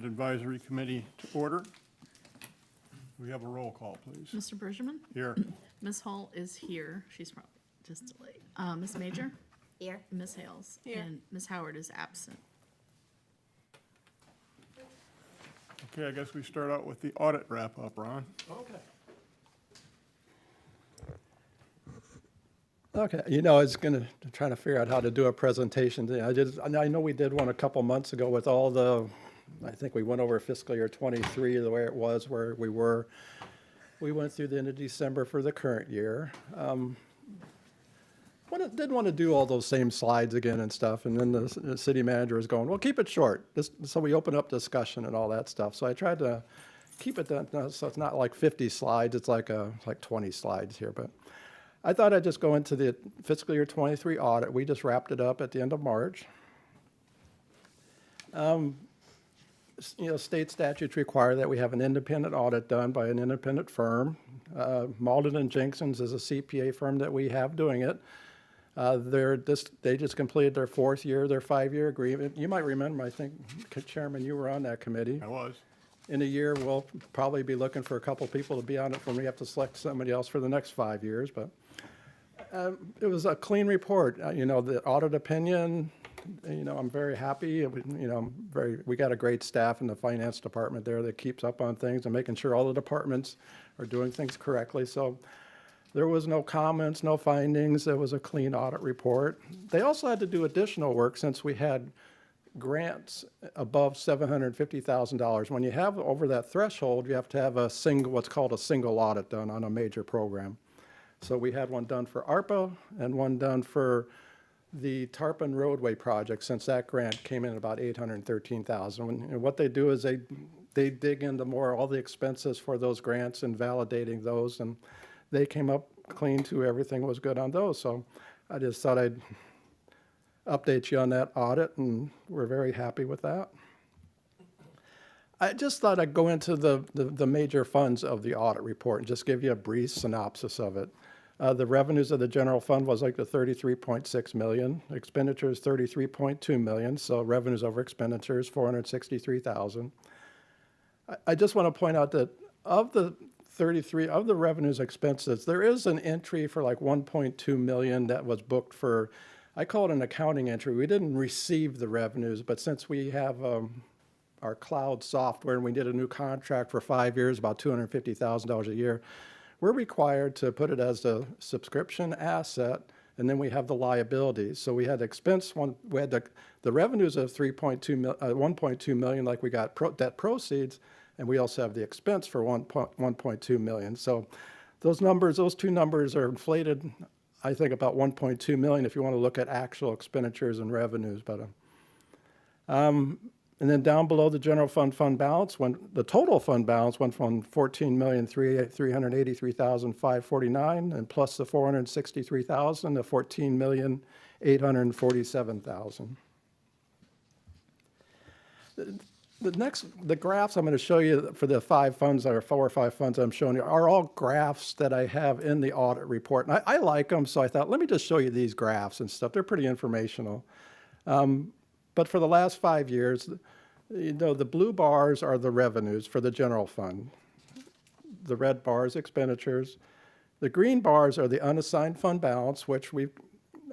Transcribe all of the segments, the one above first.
Advisory Committee to order. We have a roll call, please. Mr. Bergerman? Here. Ms. Hall is here. She's probably just delayed. Ms. Major? Here. Ms. Hales? Here. And Ms. Howard is absent. Okay, I guess we start out with the audit wrap-up, Ron. Okay, you know, I was trying to figure out how to do a presentation. I know we did one a couple months ago with all the, I think we went over fiscal year '23, the way it was, where we were. We went through the end of December for the current year. Didn't want to do all those same slides again and stuff, and then the city manager was going, well, keep it short. So we opened up discussion and all that stuff. So I tried to keep it down, so it's not like 50 slides, it's like 20 slides here, but I thought I'd just go into the fiscal year '23 audit. We just wrapped it up at the end of March. State statutes require that we have an independent audit done by an independent firm. Malden & Jenkins is a CPA firm that we have doing it. They just completed their 4th year, their 5-year agreement. You might remember, I think, Chairman, you were on that committee. I was. In a year, we'll probably be looking for a couple people to be on it when we have to select somebody else for the next 5 years, but it was a clean report. The audit opinion, I'm very happy. We got a great staff in the finance department there that keeps up on things and making sure all the departments are doing things correctly. So there was no comments, no findings. It was a clean audit report. They also had to do additional work since we had grants above $750,000. When you have over that threshold, you have to have what's called a single audit done on a major program. So we had one done for ARPA and one done for the Tarpon roadway project, since that grant came in at about $813,000. And what they do is they dig into all the expenses for those grants and validating those, and they came up clean to everything was good on those. So I just thought I'd update you on that audit, and we're very happy with that. I just thought I'd go into the major funds of the audit report and just give you a brief synopsis of it. The revenues of the general fund was like the $33.6 million, expenditures $33.2 million, so revenues over expenditures $463,000. I just want to point out that of the revenues expenses, there is an entry for like $1.2 million that was booked for, I call it an accounting entry. We didn't receive the revenues, but since we have our cloud software and we did a new contract for 5 years, about $250,000 a year, we're required to put it as a subscription asset, and then we have the liabilities. So we had expense one. We had the revenues of 1.2 million, like we got debt proceeds, and we also have the expense for 1.2 million. So those two numbers are inflated, I think, about 1.2 million if you want to look at actual expenditures and revenues. But and then down below the general fund balance, when the total fund balance went from 14,383,549, and plus the 463,000 to 14,847,000. The graphs I'm going to show you for the 4 or 5 funds I'm showing you are all graphs that I have in the audit report. And I like them, so I thought, let me just show you these graphs and stuff. They're pretty informational. But for the last 5 years, the blue bars are the revenues for the general fund. The red bars, expenditures. The green bars are the unassigned fund balance, which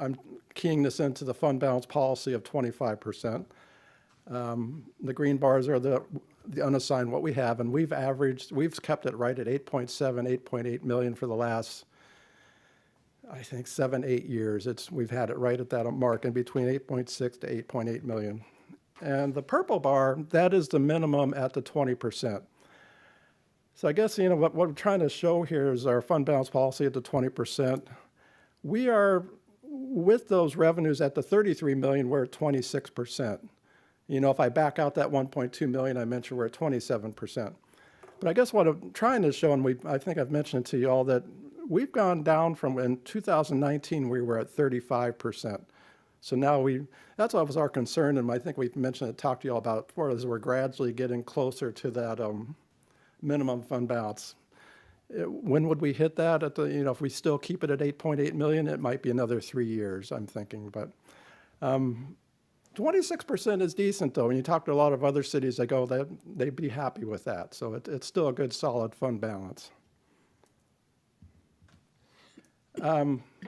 I'm keying this into the fund balance policy of 25%. The green bars are the unassigned, what we have, and we've kept it right at 8.8 million for the last, I think, 7-8 years. We've had it right at that mark, in between 8.6 to 8.8 million. And the purple bar, that is the minimum at the 20%. So I guess, what we're trying to show here is our fund balance policy at the 20%. We are, with those revenues at the 33 million, we're at 26%. If I back out that 1.2 million I mentioned, we're at 27%. But I guess what I'm trying to show, and I think I've mentioned to you all, that we've gone down from, in 2019, we were at 35%. So now that's what was our concern, and I think we've mentioned it, talked to you all about it before, is we're gradually getting closer to that minimum fund balance. When would we hit that? If we still keep it at 8.8 million, it might be another 3 years, I'm thinking. But 26% is decent, though. When you talk to a lot of other cities, they go that they'd be happy with that. So it's still a good, solid fund balance.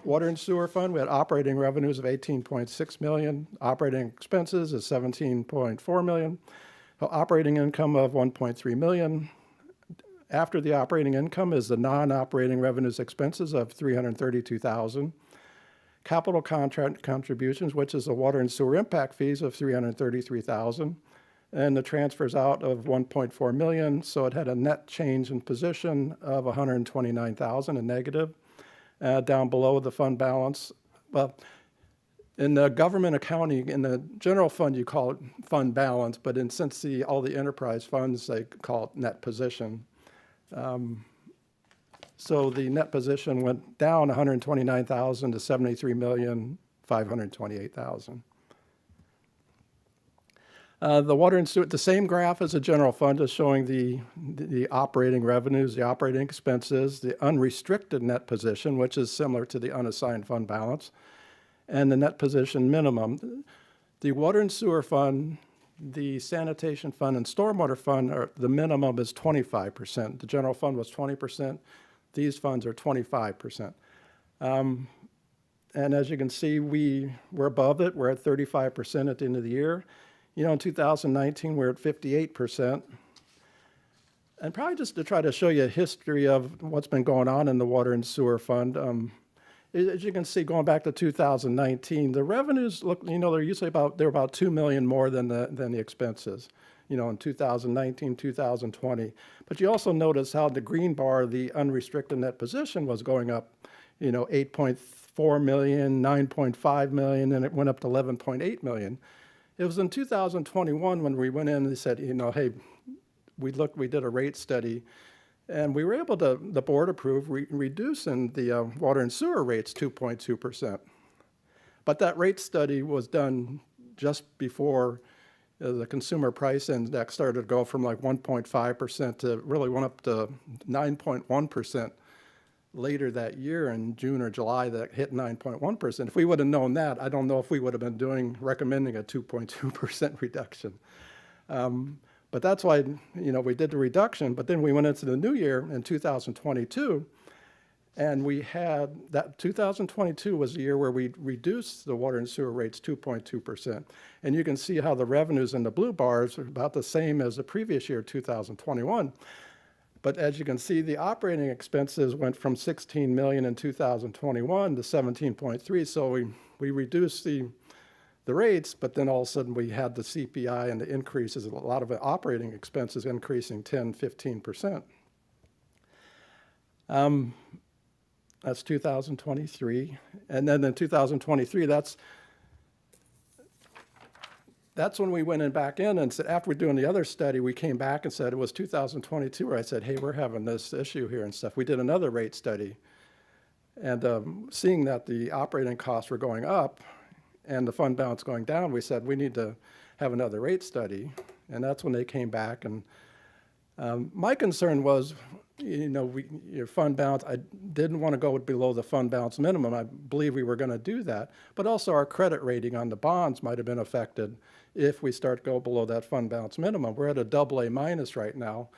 Water and sewer fund, we had operating revenues of 18.6 million. Operating expenses is 17.4 million. Operating income of 1.3 million. After the operating income is the non-operating revenues expenses of 332,000. Capital contract contributions, which is the water and sewer impact fees of 333,000. And the transfers out of 1.4 million, so it had a net change in position of 129,000, a negative. Down below the fund balance. Well, in the government accounting, in the general fund, you call it fund balance, but since all the enterprise funds, they call it net position. So the net position went down 129,000 to 73,528,000. The water and sewer, the same graph as the general fund is showing the operating revenues, the operating expenses, the unrestricted net position, which is similar to the unassigned fund balance, and the net position minimum. The water and sewer fund, the sanitation fund, and stormwater fund, the minimum is 25%. The general fund was 20%. These funds are 25%. And as you can see, we're above it. We're at 35% at the end of the year. You know, in 2019, we're at 58%. And probably just to try to show you a history of what's been going on in the water and sewer fund, as you can see, going back to 2019, the revenues look, you know, they're about 2 million more than the expenses, you know, in 2019, 2020. But you also notice how the green bar, the unrestricted net position, was going up, you know, 8.4 million, 9.5 million, and it went up to 11.8 million. It was in 2021 when we went in and said, you know, hey, we did a rate study, and we were able to, the board approved reducing the water and sewer rates 2.2%. But that rate study was done just before the consumer price index started to go from like 1.5% to really went up to 9.1%. Later that year in June or July that hit 9.1%. If we would have known that, I don't know if we would have been recommending a 2.2% reduction. But that's why, you know, we did the reduction, but then we went into the new year in 2022, and we had that 2022 was the year where we reduced the water and sewer rates 2.2%. And you can see how the revenues in the blue bars are about the same as the previous year, 2021. But as you can see, the operating expenses went from 16 million in 2021 to 17.3. So we reduced the rates, but then all of a sudden we had the CPI and the increases, a lot of the operating expenses increasing 10, 15%. That's 2023. And then in 2023, that's when we went back in and said, after we're doing the other study, we came back and said, it was 2022 where I said, hey, we're having this issue here and stuff. We did another rate study. And seeing that the operating costs were going up and the fund balance going down, we said, we need to have another rate study. And that's when they came back. And my concern was, you know, your fund balance, I didn't want to go below the fund balance minimum. I believe we were going to do that. But also our credit rating on the bonds might have been affected if we start to go below that fund balance minimum. We're at a AA minus right now.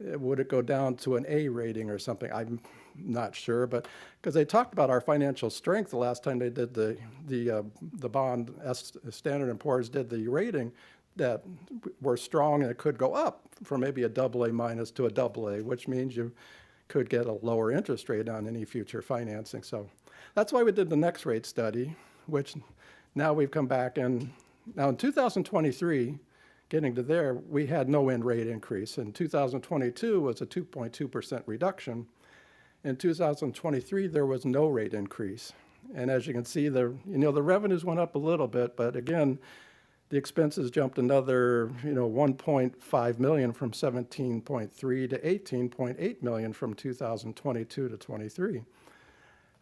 Would it go down to an A rating or something? I'm not sure, but because they talked about our financial strength the last time they did the bond, Standard & Poor's did the rating, that we're strong and it could go up from maybe a AA minus to a AA, which means you could get a lower interest rate on any future financing. So that's why we did the next rate study, which now we've come back and now in 2023, getting to there, we had no end rate increase. In 2022 was a 2.2% reduction. In 2023, there was no rate increase. And as you can see, the revenues went up a little bit, but again, the expenses jumped another, 1.5 million from 17.3 to 18.8 million from 2022 to 23.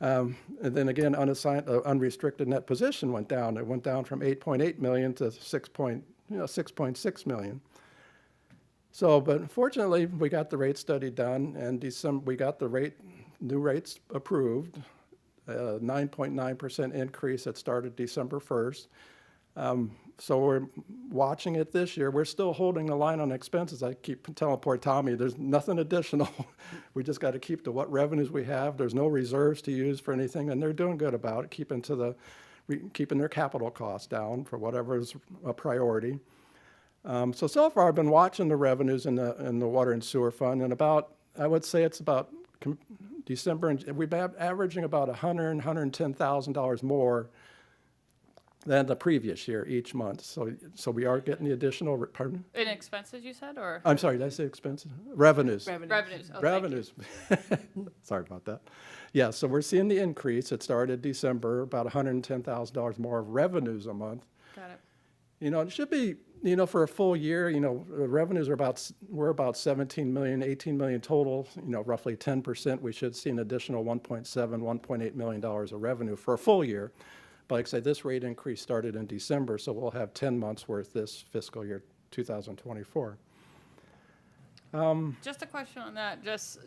And then again, unrestricted net position went down. It went down from 8.8 million to 6.6 million. So, but fortunately, we got the rate study done, and we got the new rates approved, 9.9% increase that started December 1st. So we're watching it this year. We're still holding the line on expenses. I keep telling poor Tommy, there's nothing additional. We just got to keep to what revenues we have. There's no reserves to use for anything, and they're doing good about it, keeping their capital costs down for whatever is a priority. So far, I've been watching the revenues in the water and sewer fund, and I would say it's about December, and we've been averaging about $110,000 more than the previous year each month. So we are getting the additional, pardon? In expenses, you said, or? I'm sorry, did I say expenses? Revenues. Revenues. Oh, thank you. Revenues. Sorry about that. Yeah, so we're seeing the increase. It started December, about $110,000 more of revenues a month. Got it. It should be, for a full year, the revenues we're about 17 million, 18 million total, roughly 10%. We should see an additional $1.7, $1.8 million of revenue for a full year. But like I say, this rate increase started in December, so we'll have 10 months worth this fiscal year 2024. Just a question on that.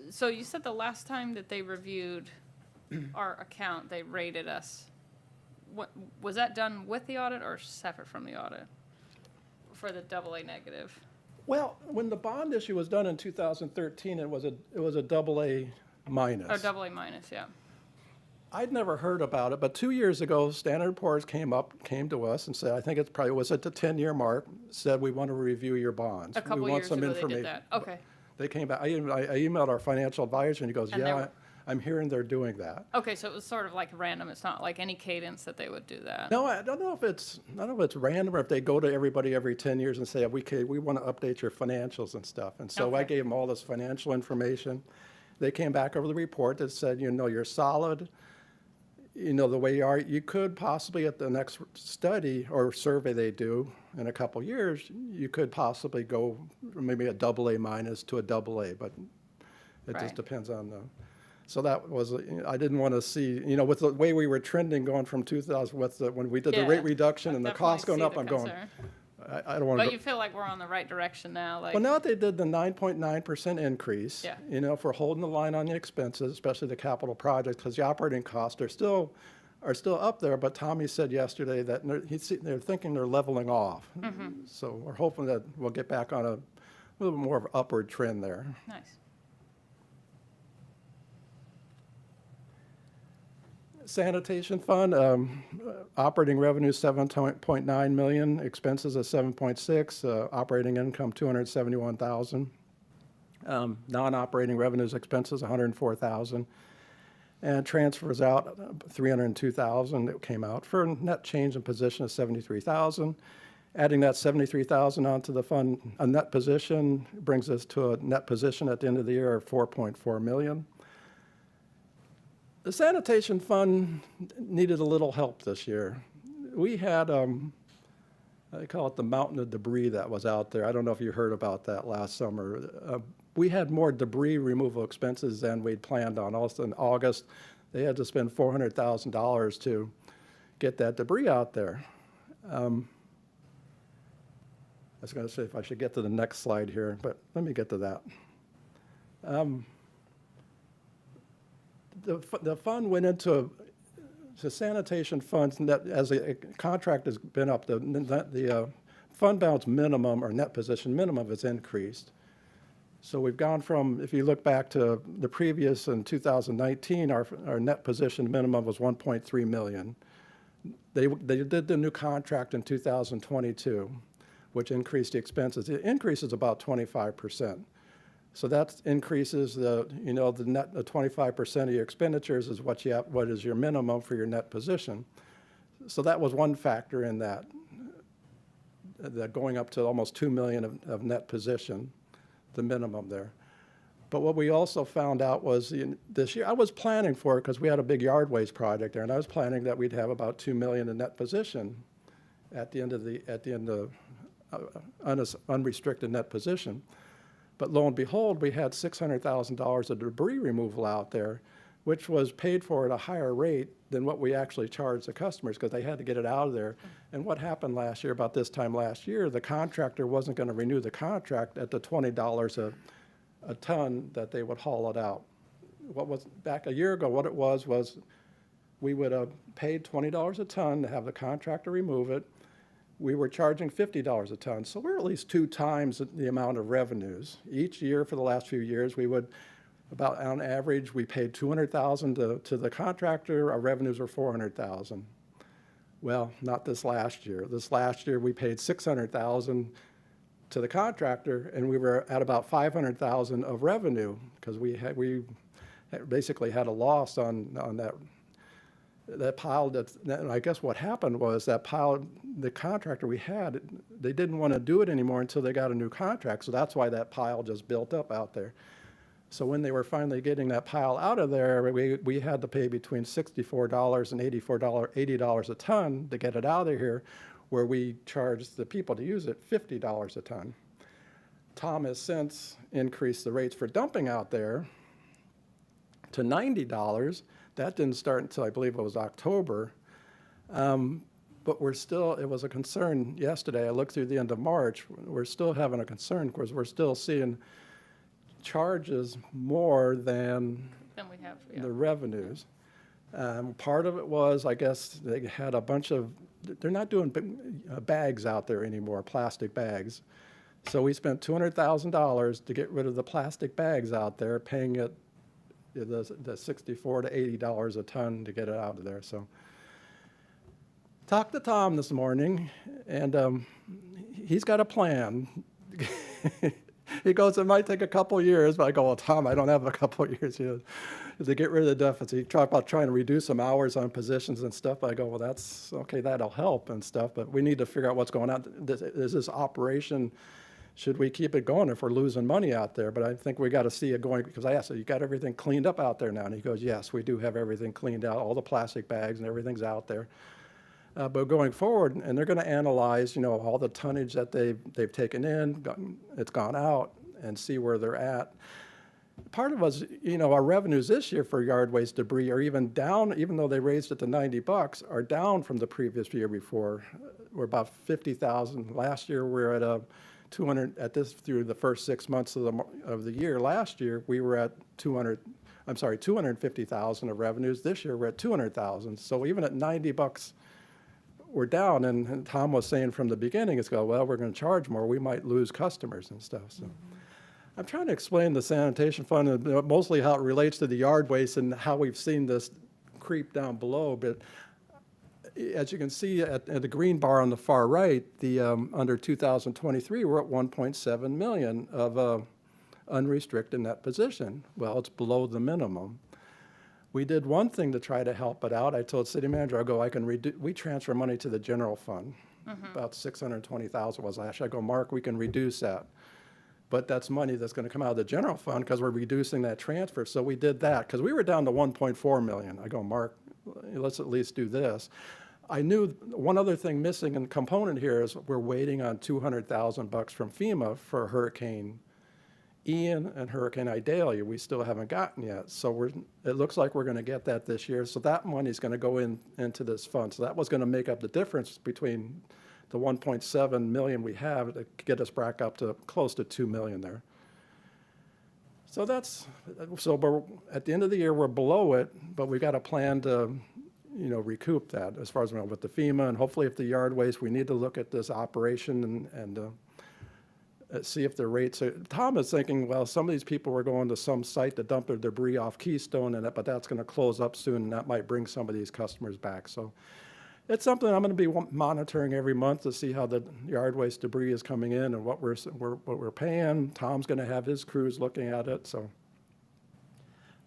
So you said the last time that they reviewed our account, they rated us. What was that done with the audit or separate from the audit for the AA negative? Well, when the bond issue was done in 2013, it was a AA minus. Or AA minus, yeah. I'd never heard about it, but 2 years ago, Standard & Poor's came to us and said, I think it probably was at the 10-year mark, said we want to review your bonds. A couple we want years some ago they information. did that. Okay. They came back. I emailed our financial advisor, and he goes, And they yeah, were- I'm hearing they're doing that. Okay, so it was sort of like random. It's not like any cadence that they would do that. No, I don't know if it's random or if they go to everybody every 10 years and say, we want to update your financials and stuff. And so I Okay. gave them all this financial information. They came back over the report that said, you're solid. The way you are, you could possibly at the next study or survey they do in a couple years, you could possibly go maybe a AA minus to a AA, but it just Right. depends on so that was, I didn't want to see, with the way we were trending going from 2000, when we did the Yeah, rate reduction I and the definitely costs going see up, the I'm going, concern. I don't want But to. you feel like we're on the right direction now, like. Well, now that they did the 9.9% increase, Yeah. if we're holding the line on the expenses, especially the capital projects, because the operating costs are still up there, but Tommy said yesterday that they're thinking they're leveling off. Mm-hmm. So we're hoping that we'll get back on a little more of an upward trend there. Nice. Sanitation fund, operating revenue 7.9 million, expenses of 7.6, operating income 271,000. Non-operating revenues expenses 104,000. And transfers out 302,000 that came out for a net change in position of 73,000. Adding that 73,000 onto the fund, a net position brings us to a net position at the end of the year of 4.4 million. The sanitation fund needed a little help this year. We had, I call it the mountain of debris that was out there. I don't know if you heard about that last summer. We had more debris removal expenses than we'd planned on. Also in August, they had to spend $400,000 to get that debris out there. I was going to say if I should get to the next slide here, but let me get to that. The fund went into the sanitation funds that as a contract has been up, the fund balance minimum or net position minimum has increased. So we've gone from, if you look back to the previous in 2019, our net position minimum was 1.3 million. They did the new contract in 2022, which increased the expenses. The increase is about 25%. So that increases the net, the 25% of your expenditures is what is your minimum for your net position. So that was one factor in that going up to almost 2 million of net position, the minimum there. But what we also found out was this year, I was planning for it because we had a big yard waste project there, and I was planning that we'd have about 2 million in net position at the end of unrestricted net position. But lo and behold, we had $600,000 of debris removal out there, which was paid for at a higher rate than what we actually charged the customers because they had to get it out of there. And what happened last year, about this time last year, the contractor wasn't going to renew the contract at the $20 a ton that they would haul it out. What was back a year ago, what it was we would have paid $20 a ton to have the contractor remove it, we were charging $50 a ton. So we're at least 2 times the amount of revenues. Each year for the last few years, we would, about on average, we paid $200,000 to the contractor. Our revenues were $400,000. Well, not this last year. This last year, we paid $600,000 to the contractor, and we were at about $500,000 of revenue because we basically had a loss on that pile. And I guess what happened was that pile, the contractor we had, they didn't want to do it anymore until they got a new contract. So that's why that pile just built up out there. So when they were finally getting that pile out of there, we had to pay between $64 and $80 a ton to get it out of here, where we charged the people to use it $50 a ton. Tom has since increased the rates for dumping out there to $90. That didn't start until I believe it was October. But we're still, it was a concern yesterday. I looked through the end of March. We're still having a concern because we're still seeing charges more than we have, yeah. the revenues. Part of it was, I guess, they had a bunch of, they're not doing bags out there anymore, plastic bags. So we spent $200,000 to get rid of the plastic bags out there, paying it the $64 to $80 a ton to get it out of there. So talked to Tom this morning, and he's got a plan. He goes, it might take a couple years, but I go, well, Tom, I don't have a couple years to get rid of the deficit. He talked about trying to reduce some hours on positions and stuff. I go, well, that's okay, that'll help and stuff, but we need to figure out what's going on. Is this operation, should we keep it going if we're losing money out there? But I think we got to see it going, because I asked him, you got everything cleaned up out there now? And he goes, yes, we do have everything cleaned out, all the plastic bags and everything's out there. But going forward, and they're going to analyze, all the tonnage that they've taken in, it's gone out, and see where they're at. Part of us, our revenues this year for yard waste debris are even down, even though they raised it to $90, are down from the previous year before. We're about 50,000. Last year we were at 200. At this through the first 6 months of the year. Last year we were at 250,000 of revenues. This year we're at 200,000. So even at $90. We're down, and Tom was saying from the beginning, well, we're going to charge more. We might lose customers and stuff. So I'm trying to explain the sanitation fund and mostly how it relates to the yard waste and how we've seen this creep down below. But as you can see at the green bar on the far right, the under 2023, we're at 1.7 million of unrestricted net position. Well, it's below the minimum. We did one thing to try to help it out. I told city manager, we transfer money to the general fund. About 620,000 was last year. I go, Mark, we can reduce that. But that's money that's going to come out of the general fund because we're reducing that transfer. So we did that because we were down to 1.4 million. I go, Mark, let's at least do this. I knew one other thing missing and component here is we're waiting on $200,000 from FEMA for Hurricane Ian and Hurricane Idalia. We still haven't gotten yet. So it looks like we're going to get that this year. So that money is going to go into this fund. So that was going to make up the difference between the 1.7 million we have to get us back up to close to 2 million there. So we're, at the end of the year, we're below it, but we've got a plan to, recoup that as far as we know with the FEMA, and hopefully if the yard waste, we need to look at this operation and see if the rates are. Tom is thinking, well, some of these people were going to some site to dump their debris off Keystone, but that's going to close up soon, and that might bring some of these customers back. So it's something I'm going to be monitoring every month to see how the yard waste debris is coming in and what we're paying. Tom's going to have his crews looking at it. So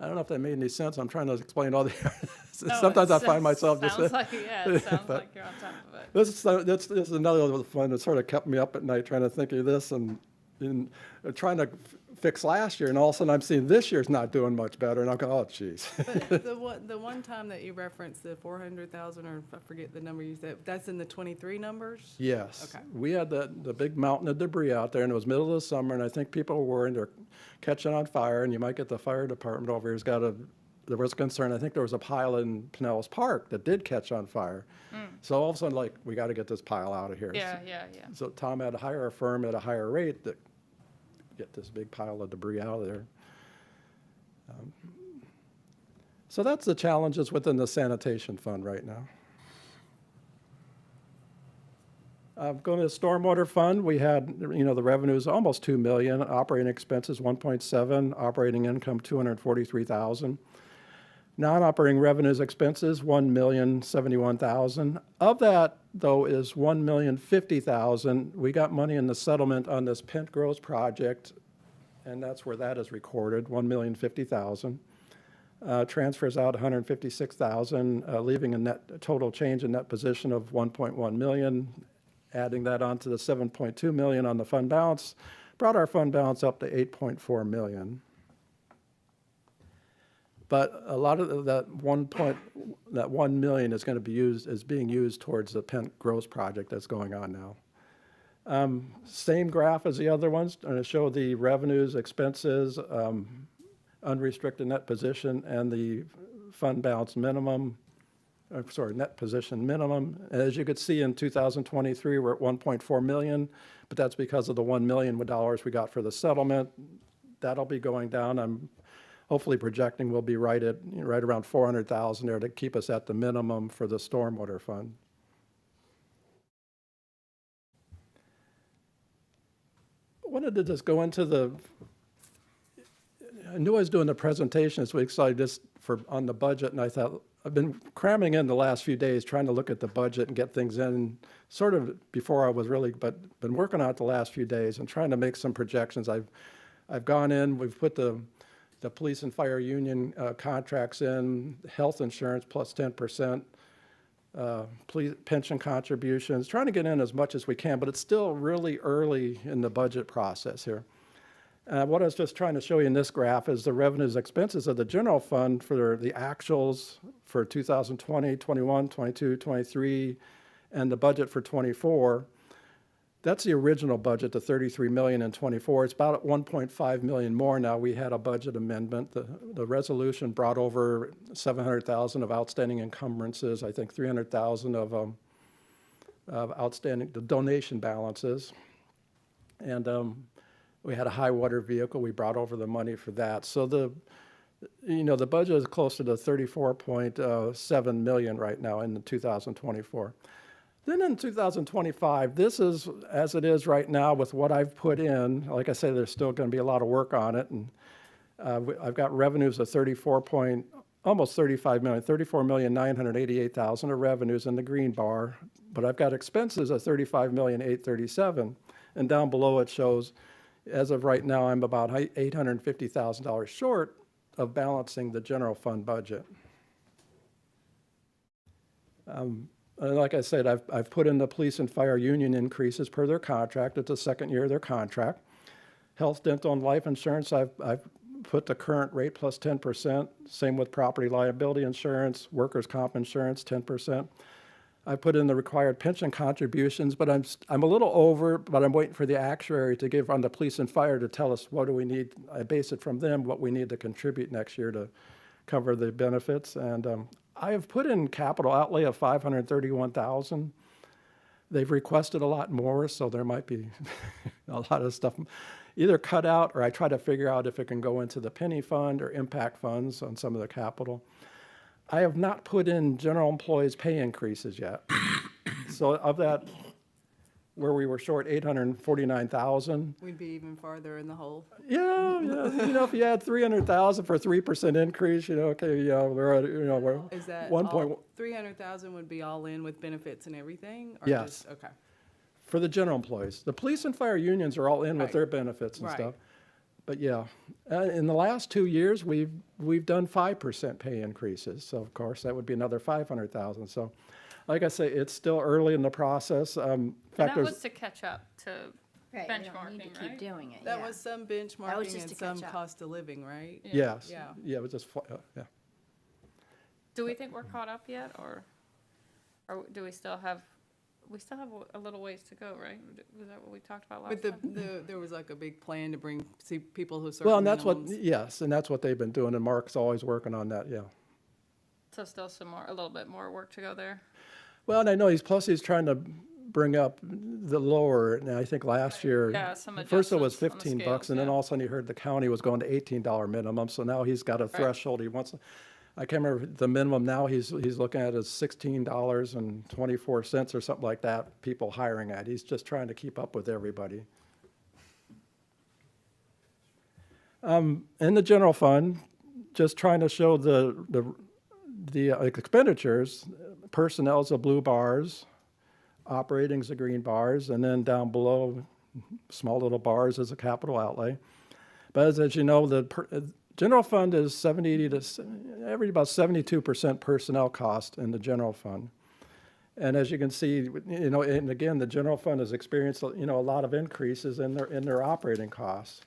I don't know if that made any sense. I'm trying to explain all the. Sometimes I find myself just. Sounds like, yeah, it sounds like you're on top of it. This is another little fun that sort of kept me up at night trying to think of this and trying to fix last year, and all of a sudden I'm seeing this year's not doing much better, and I'll go, oh, geez. But the one time that you referenced, the 400,000, or I forget the number you said, that's in the 23 numbers? Yes. Okay. We had the big mountain of debris out there, and it was middle of the summer, and I think people were worried they're catching on fire, and you might get the fire department over here's got there was concern. I think there was a pile in Pinellas Park that did catch on fire. So all of a sudden, we got to get this pile out of here. Yeah. So Tom had to hire a firm at a higher rate to get this big pile of debris out of there. So that's the challenges within the sanitation fund right now. Going to the stormwater fund, we had, the revenues almost 2 million, operating expenses 1.7, operating income 243,000. Non-operating revenues expenses 1,071,000. Of that, though, is 1,050,000. We got money in the settlement on this Pent Groves project, and that's where that is recorded, 1,050,000. Transfers out 156,000, leaving a net total change in net position of 1.1 million. Adding that on to the 7.2 million on the fund balance, brought our fund balance up to 8.4 million. But a lot of that 1 million is going to be being used towards the Pent Groves project that's going on now. Same graph as the other ones, and to show the revenues, expenses, unrestricted net position, and the fund balance minimum. Net position minimum. As you could see in 2023, we're at 1.4 million, but that's because of the $1 million we got for the settlement. That'll be going down. I'm hopefully projecting we'll be right around 400,000 there to keep us at the minimum for the stormwater fund. I wanted to just go into I knew I was doing the presentation this week, so I just on the budget, and I thought, I've been cramming in the last few days, trying to look at the budget and get things in, sort of before I was really, but been working on it the last few days and trying to make some projections. I've gone in, we've put the police and fire union contracts in, health insurance plus 10%, pension contributions, trying to get in as much as we can, but it's still really early in the budget process here. What I was just trying to show you in this graph is the revenues expenses of the general fund for the actuals for 2020, 21, 22, 23, and the budget for 24. That's the original budget, the 33 million in 24. It's about 1.5 million more now. We had a budget amendment. The resolution brought over 700,000 of outstanding encumbrances, I think 300,000 of outstanding donation balances. And we had a high water vehicle. We brought over the money for that. So the budget is closer to 34.7 million right now in 2024. Then in 2025, this is as it is right now with what I've put in. Like I say, there's still going to be a lot of work on it. And I've got revenues of almost 35 million, 34,988,000 of revenues in the green bar. But I've got expenses of 35,837,000. And down below it shows, as of right now, I'm about $850,000 short of balancing the general fund budget. And like I said, I've put in the police and fire union increases per their contract. It's the second year of their contract. Health, dental, and life insurance, I've put the current rate plus 10%. Same with property liability insurance, workers' comp insurance, 10%. I put in the required pension contributions, but I'm a little over, but I'm waiting for the actuary to give on the police and fire to tell us what do we need. I base it from them, what we need to contribute next year to cover the benefits. And I have put in capital outlay of 531,000. They've requested a lot more, so there might be a lot of stuff either cut out, or I try to figure out if it can go into the penny fund or impact funds on some of the capital. I have not put in general employees' pay increases yet. So of that, where we were short 849,000. We'd be even farther in the hole. Yeah, if you add 300,000 for a 3% increase, okay, yeah, we're at, we're Is that 300,000 would be all in with benefits and everything? Or Yes. just- okay. for the general employees. The police and fire unions are all in with Right. their benefits and Right. stuff. But yeah, in the last 2 years, we've done 5% pay increases. So of course, that would be another 500,000. So like I say, it's still early in the process. In And fact, that there's, was to catch up to Right, you don't need to benchmarking, keep right? doing it, That yeah. was some That was benchmarking just and to some catch up. cost of living, right? yes, Yeah. yeah, it was just, yeah. Do we think we're caught up yet, or do we still have a little ways to go, right? Was that what we talked about last But time? there was like a big plan to see people who serve Well, and that's what, minimums. yes, and that's what they've been doing, and Mark's always working on that, yeah. So still a little bit more work to go there. Well, and I know he's trying to bring up the lower, and I think last year, Yeah, some first it was adjustments on the 15 bucks, scales, and then yeah. all of a sudden he heard the county was going to $18 minimum, so now he's got a threshold he wants. I can't remember, the minimum now he's looking at is $16.24 or something like that, people hiring at. He's just trying to keep up with everybody. In the general fund, just trying to show the expenditures, personnel's the blue bars, operating's the green bars, and then down below, small little bars is a capital outlay. But as you know, the general fund is about 72% personnel cost in the general fund. And as you can see, and again, the general fund has experienced, a lot of increases in their operating costs.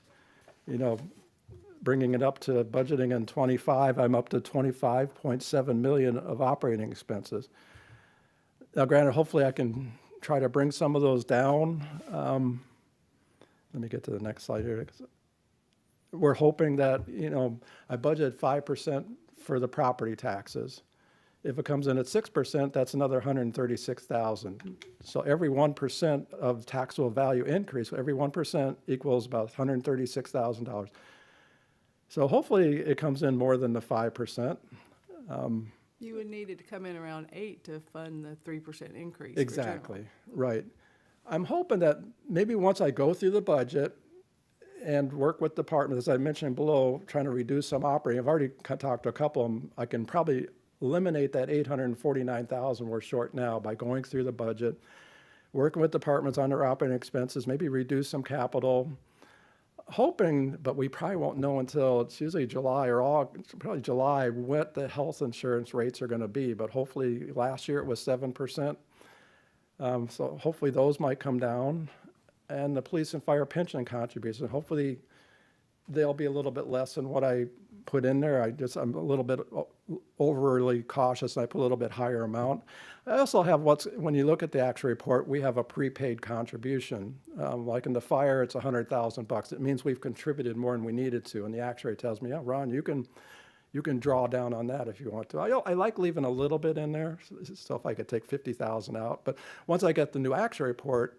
Bringing it up to budgeting in 25, I'm up to 25.7 million of operating expenses. Now, granted, hopefully I can try to bring some of those down. Let me get to the next slide here. We're hoping that, I budgeted 5% for the property taxes. If it comes in at 6%, that's another 136,000. So every 1% of taxable value increase, every 1% equals about $136,000. So hopefully it comes in more than the 5%. You would need it to come in around 8 to fund the 3% increase. for general. Exactly, right. I'm hoping that maybe once I go through the budget and work with departments, as I mentioned below, trying to reduce some operating, I've already talked to a couple of them, I can probably eliminate that 849,000 we're short now by going through the budget, working with departments on their operating expenses, maybe reduce some capital, hoping, but we probably won't know until it's usually July or August, probably July, what the health insurance rates are going to be. But hopefully last year it was 7%. So hopefully those might come down. And the police and fire pension contribution, hopefully they'll be a little bit less than what I put in there. I'm a little bit overly cautious and I put a little bit higher amount. I also have when you look at the actual report, we have a prepaid contribution. Like in the fire, it's $100,000. It means we've contributed more than we needed to. And the actuary tells me, yeah, Ron, you can draw down on that if you want to. I like leaving a little bit in there, so if I could take 50,000 out. But once I get the new actuary report,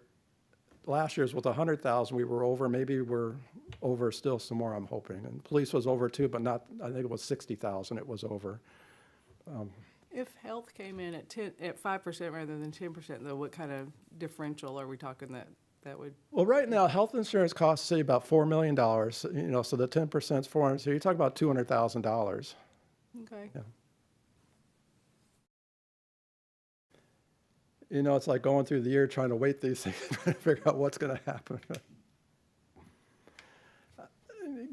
last year's was 100,000, we were over. Maybe we're over still some more, I'm hoping. And police was over too, but not, I think it was 60,000 it was over. If health came in at 5% rather than 10%, though, what kind of differential are we talking that would? Well, right now, health insurance costs the city about $4 million, so the 10% is 400, so you're talking about $200,000. Okay. Yeah. It's like going through the year trying to weight these things, trying to figure out what's going to happen.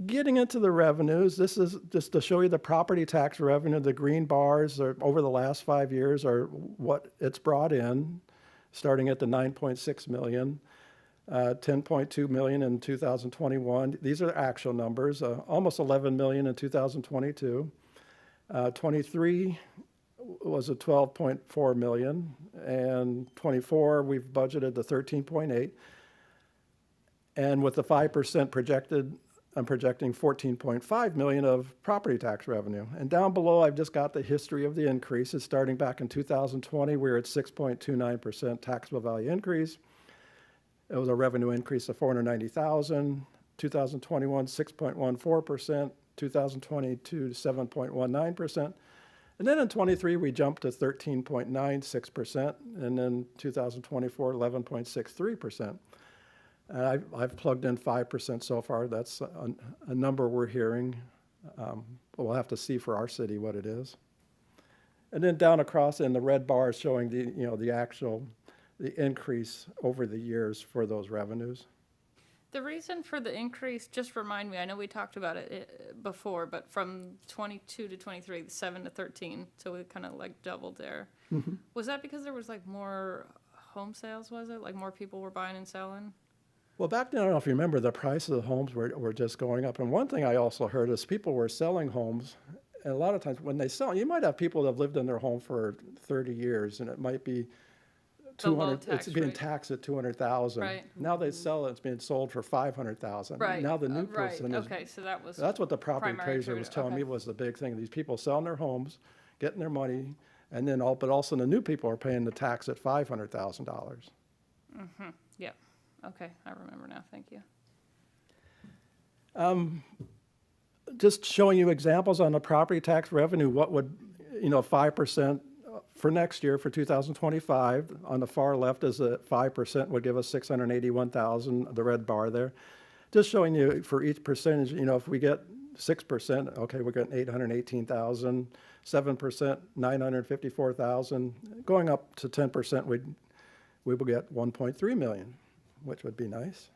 Getting into the revenues, this is just to show you the property tax revenue. The green bars are over the last 5 years are what it's brought in, starting at the 9.6 million, 10.2 million in 2021. These are actual numbers, almost 11 million in 2022. 23 was a 12.4 million, and 24 we've budgeted the 13.8. And with the 5% projected, I'm projecting 14.5 million of property tax revenue. And down below, I've just got the history of the increases. Starting back in 2020, we were at 6.29% taxable value increase. It was a revenue increase of 490,000. 2021, 6.14%. 2022, 7.19%. And then in 23, we jumped to 13.96%. And then 2024, 11.63%. I've plugged in 5% so far. That's a number we're hearing. But we'll have to see for our city what it is. And then down across in the red bars showing the increase over the years for those revenues. The reason for the increase, just remind me, I know we talked about it before, but from 22 to 23, 7 to 13, so we kind of like doubled there. Mm-hmm. Was that because there was like more home sales, was it? Like more people were buying and selling? Well, back then, I don't know if you remember, the price of the homes were just going up. And one thing I also heard is people were selling homes. And a lot of times when they sell, you might have people that have lived in their home for 30 years, and it might be 200, it's being taxed at 200,000. Right. Now they sell it, it's being sold for 500,000. Right. Now the new person is. Okay, so that was. That's what the property primary appraiser was telling me okay. was the big thing. These people selling their homes, getting their money, and then but also the new people are paying the tax at $500,000. Mm-hmm. Yep. Okay, I remember now. Thank you. just showing you examples on the property tax revenue, what would, 5% for next year, for 2025. On the far left is that 5% would give us 681,000, the red bar there. Just showing you for each percentage, if we get 6%, okay, we're getting 818,000, 7%, 954,000. Going up to 10%, we will get 1.3 million, which would be nice.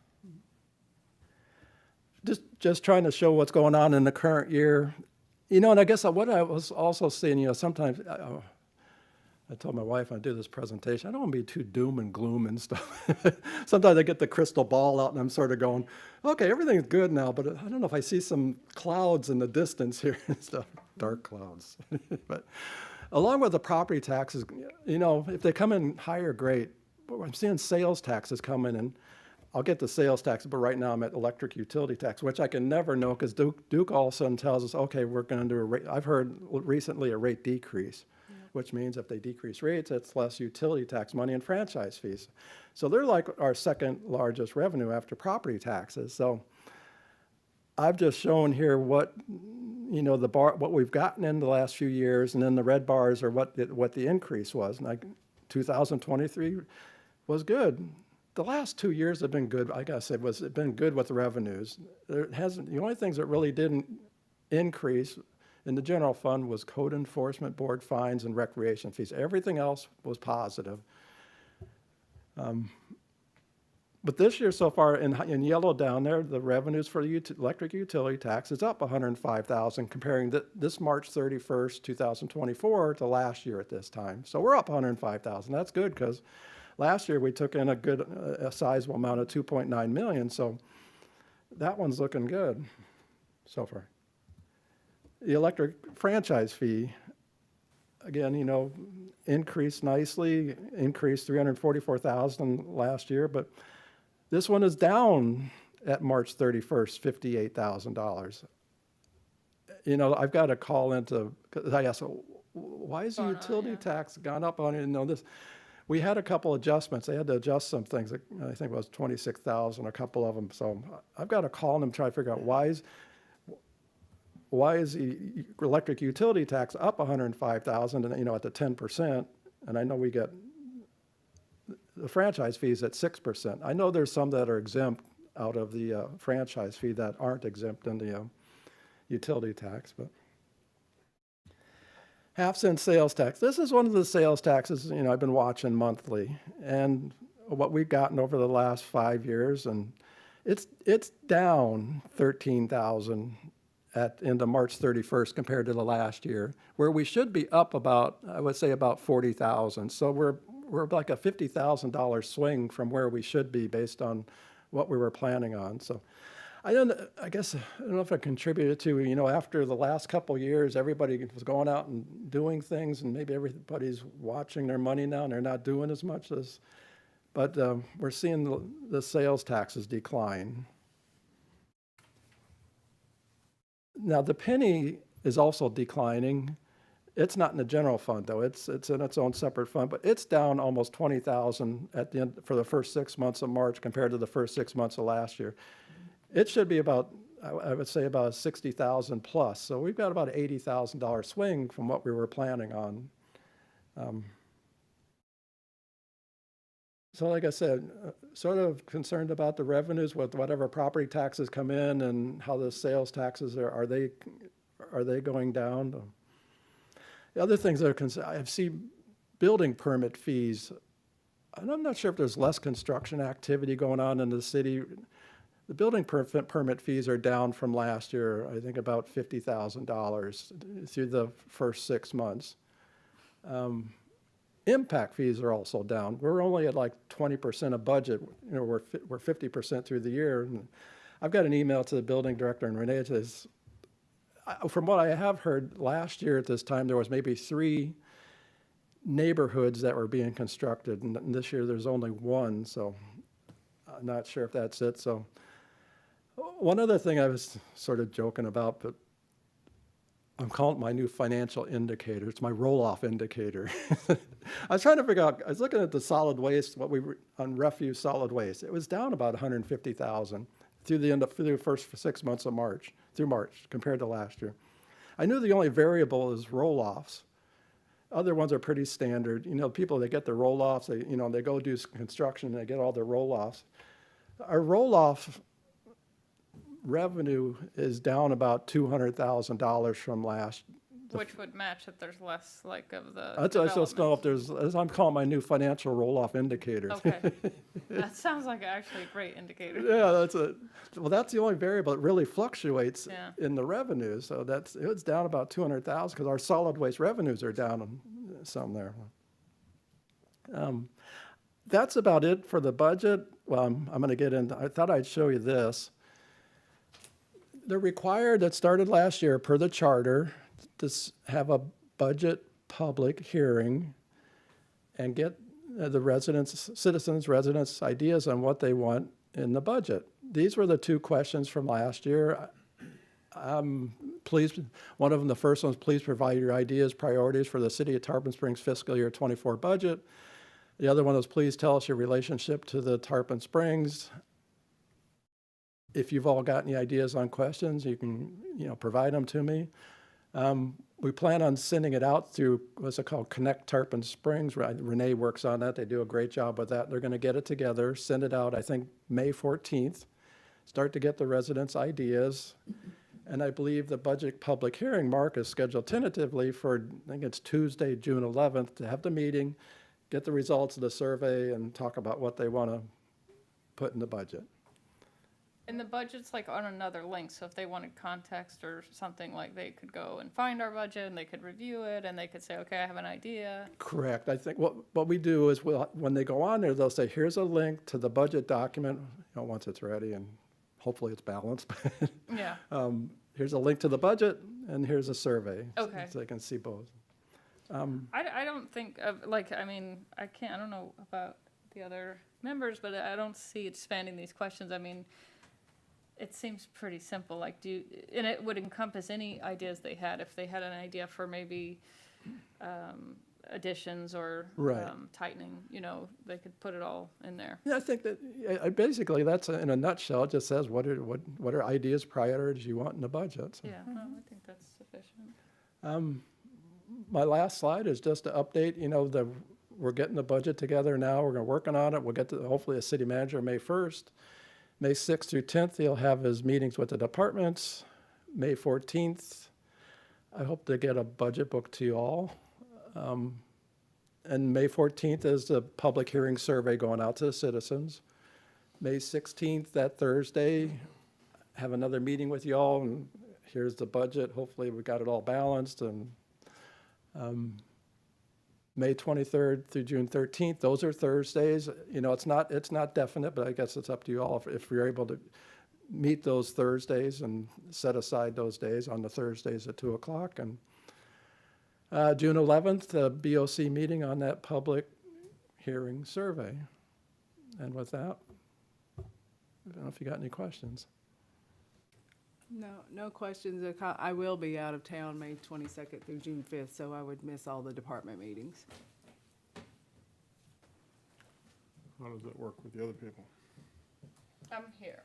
Just trying to show what's going on in the current year. And I guess what I was also seeing, sometimes I told my wife I do this presentation, I don't want to be too doom and gloom and stuff. Sometimes I get the crystal ball out and I'm sort of going, okay, everything's good now, but I don't know if I see some clouds in the distance here and stuff, dark clouds. But along with the property taxes, if they come in higher, great. But I'm seeing sales taxes coming in. I'll get the sales tax, but right now I'm at electric utility tax, which I can never know because Duke all of a sudden tells us, okay, we're going to do a rate. I've heard recently a rate decrease, which means if they decrease rates, it's less utility tax money and franchise fees. So they're like our second largest revenue after property taxes. So I've just shown here what, the bar, what we've gotten in the last few years, and then the red bars are what the increase was. And 2023 was good. The last 2 years have been good. I gotta say, it's been good with the revenues. The only things that really didn't increase in the general fund was code enforcement board fines and recreation fees. Everything else was positive. But this year so far, in yellow down there, the revenues for the electric utility tax is up 105,000, comparing this March 31st, 2024 to last year at this time. So we're up 105,000. That's good because last year we took in a sizable amount of 2.9 million. So that one's looking good so far. The electric franchise fee, again, increased nicely, increased 344,000 last year, but this one is down at March 31st, $58,000. I've got to call into, because I asked, why is the utility tax gone up on it? This. We had a couple adjustments. They had to adjust some things. I think it was 26,000, a couple of them. So I've got to call them, try to figure out why is the electric utility tax up 105,000 and at the 10%, and I know we get the franchise fees at 6%. I know there's some that are exempt out of the franchise fee that aren't exempt in the utility tax, but half-cent sales tax. This is one of the sales taxes I've been watching monthly, and what we've gotten over the last 5 years, and it's down 13,000 at end of March 31st compared to the last year, where we should be up about, I would say about 40,000. So we're like a $50,000 swing from where we should be based on what we were planning on. So I don't know if it contributed to, after the last couple of years, everybody was going out and doing things, and maybe everybody's watching their money now and they're not doing as much as, but we're seeing the sales taxes decline. Now, the penny is also declining. It's not in the general fund, though. It's in its own separate fund, but it's down almost 20,000 at the end for the first 6 months of March compared to the first 6 months of last year. It should be about, I would say, about 60,000 plus. So we've got about an $80,000 swing from what we were planning on. So like I said, sort of concerned about the revenues with whatever property taxes come in and how the sales taxes are they going down? The other things that are concerned, I've seen building permit fees, and I'm not sure if there's less construction activity going on in the city. The building permit fees are down from last year, I think about $50,000 through the first 6 months. Impact fees are also down. We're only at like 20% of budget. We're 50% through the year. And I've got an email to the building director, and Renee says, from what I have heard, last year at this time there was maybe 3 neighborhoods that were being constructed, and this year there's only 1. So I'm not sure if that's it. So one other thing I was sort of joking about, but I'm calling it my new financial indicator. It's my roll-off indicator. I was trying to figure out, I was looking at the solid waste, on refuse solid waste. It was down about 150,000. through the first 6 months of March, through March, compared to last year. I knew the only variable is roll-offs. Other ones are pretty standard. You know, people, they get their roll-offs, they go do construction, they get all their roll-offs. Our roll-off revenue is down about $200,000 from last. Which would match if there's less like of the That's I just know if development. there's, as I'm calling my new financial roll-off indicators. Okay, that sounds like actually a great indicator. Yeah, that's the only variable that really fluctuates Yeah. in the revenue. So it's down about 200,000 because our solid waste revenues are down some there. That's about it for the budget. Well, I'm going to get into, I thought I'd show you this. They're required, that started last year per the charter, to have a budget public hearing and get the citizens' residents' ideas on what they want in the budget. These were the two questions from last year. Please, one of them, the first one was, please provide your ideas, priorities for the City of Tarpon Springs fiscal year 24 budget. The other one was, please tell us your relationship to the Tarpon Springs. If you've all got any ideas on questions, you can, provide them to me. We plan on sending it out through, what's it called, Connect Tarpon Springs. Renee works on that. They do a great job with that. They're going to get it together, send it out, I think, May 14th, start to get the residents' ideas. And I believe the budget public hearing, Mark, is scheduled tentatively for, I think it's Tuesday, June 11th, to have the meeting, get the results of the survey, and talk about what they want to put in the budget. And the budget's like on another link, so if they wanted context or something, like they could go and find our budget and they could review it and they could say, okay, I have an idea. Correct. I think what we do is when they go on there, they'll say, here's a link to the budget document, once it's ready, and hopefully it's balanced. Yeah. Here's a link to the budget, and here's a survey. Okay. So they can see both. I don't think of, I don't know about the other members, but I don't see it spanning these questions. I mean, it seems pretty simple, and it would encompass any ideas they had. If they had an idea for maybe additions or Right. tightening, they could put it all in there. Yeah, I think that basically that's in a nutshell. It just says what are ideas, priorities you want in the budget. So. Yeah, no, I think that's sufficient. My last slide is just to update, we're getting the budget together now. We're working on it. We'll get to hopefully a city manager May 1st. May 6th through 10th, he'll have his meetings with the departments. May 14th, I hope to get a budget book to you all. And May 14th is the public hearing survey going out to the citizens. May 16th, that Thursday, have another meeting with you all, and here's the budget. Hopefully we got it all balanced. And May 23rd through June 13th, those are Thursdays. It's not definite, but I guess it's up to you all if you're able to meet those Thursdays and set aside those days on the Thursdays at 2 o'clock. And June 11th, the BOC meeting on that public hearing survey. And with that, I don't know if you got any questions. No questions. I will be out of town May 22nd through June 5th, so I would miss all the department meetings. How does that work with the other people? I'm here.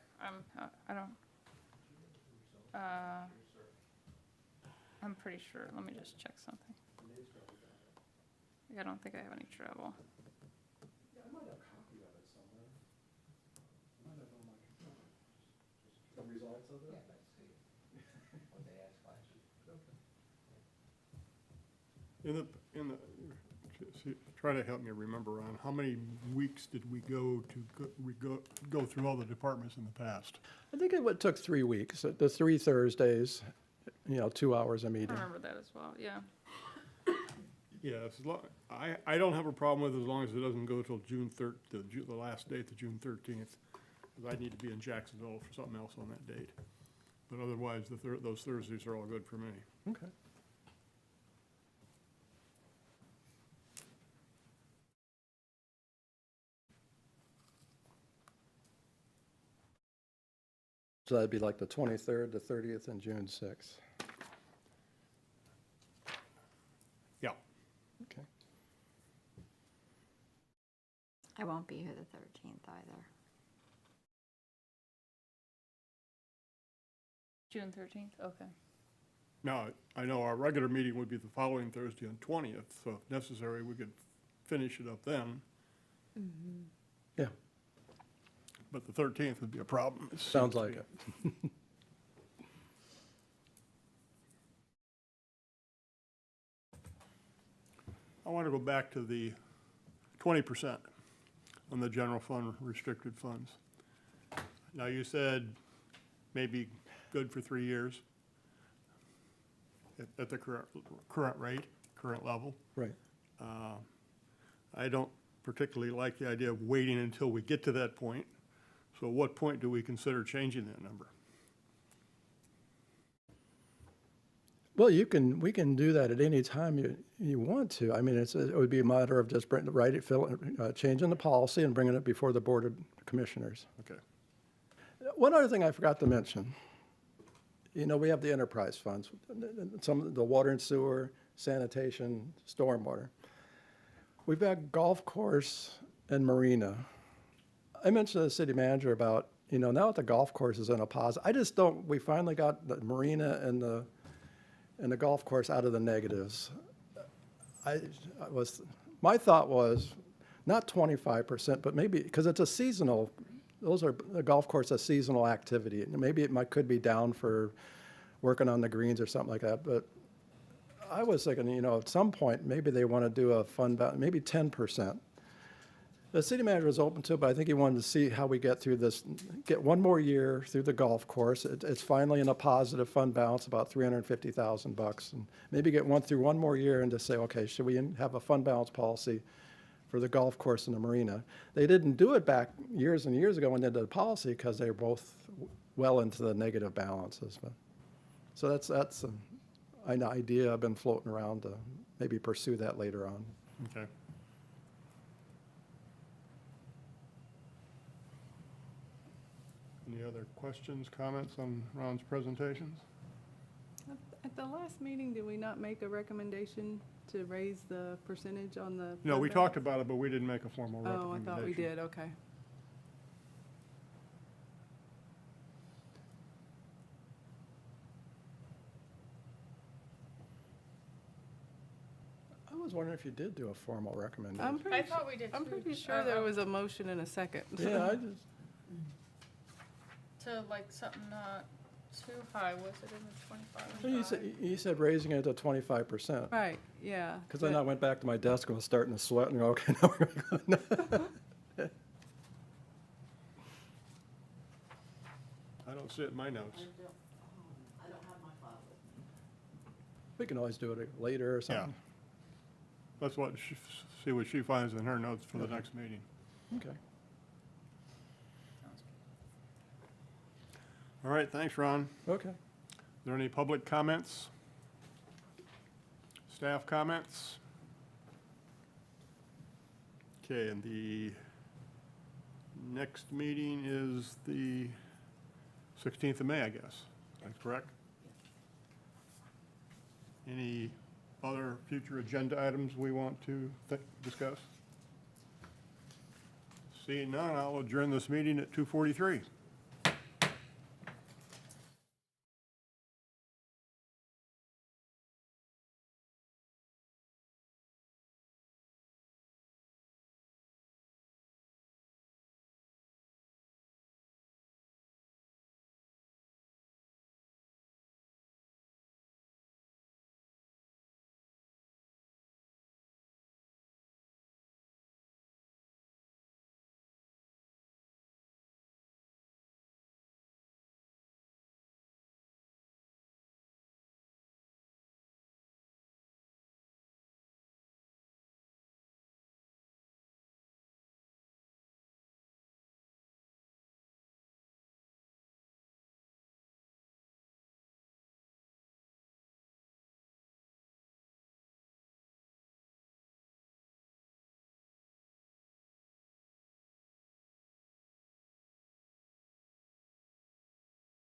I'm pretty sure. Let me just check something. I don't think I have any travel. Yeah, I might have a copy of it somewhere. I might have it on my computer. The results of it? Try to help me remember, Ron, how many weeks did we go through all the departments in the past? I think it took 3 weeks, the 3 Thursdays, 2 hours a I meeting. remember that as well, yeah. Yeah, I don't have a problem with it as long as it doesn't go till the last date, the June 13th, because I need to be in Jacksonville for something else on that date. But otherwise, those Thursdays are all good for me. Okay. So that'd be like the 23rd, the 30th, and June 6th. Yeah. Okay. I won't be here the 13th either. June 13th, okay. Now, I know our regular meeting would be the following Thursday on 20th, so if necessary, we could finish it up then, Yeah, but the 13th would be a problem. it sounds seems to like me. it. I want to go back to the 20% on the general fund restricted funds. Now, you said maybe good for 3 years at the current rate, current level. Right. I don't particularly like the idea of waiting until we get to that point. So at what point do we consider changing that number? Well, we can do that at any time you want to. I mean, it would be a matter of just changing the policy and bringing it before the Board of Commissioners. Okay. One other thing I forgot to mention, we have the enterprise funds, some of the water and sewer, sanitation, stormwater. We've got golf course and marina. I mentioned to the city manager about, now that the golf course is in a positive, we finally got the marina and the golf course out of the negatives. My thought was not 25%, but maybe, because it's a seasonal, the golf course a seasonal activity. Maybe it could be down for working on the greens or something like that, but I was thinking, at some point, maybe they want to do a fund, maybe 10%. The city manager was open to it, but I think he wanted to see how we get through this, get one more year through the golf course. It's finally in a positive fund balance, about $350,000, and maybe get through one more year and just say, okay, should we have a fund balance policy for the golf course and the marina? They didn't do it back years and years ago when they did the policy because they were both well into the negative balances. But, so that's an idea I've been floating around to maybe pursue that later on. Okay. Any other questions, comments on Ron's presentations? At the last meeting, did we not make a recommendation to raise the percentage on the? No, we fund talked about it, but we didn't make a formal balance? recommendation. Oh, I thought we did, okay. I was wondering if you did do a formal recommendation. I'm pretty, we did I'm too. pretty sure there was a motion and a second. Yeah, I just, To like something not too high, was it in the 25? you said raising it to 25%. Right, yeah. Because then I but- went back to my desk and was starting to sweat and go, okay, now we're going to. I don't see it in my notes. We can always do it later or something. Let's see what she finds in her notes for the next meeting. Okay. All right, thanks, Ron. Okay. Are there any public comments? Staff comments? Okay, and the next meeting is the 16th of May, I guess. That's correct? Any other future agenda items we want to discuss? Seeing none, I'll adjourn this meeting at 2:43.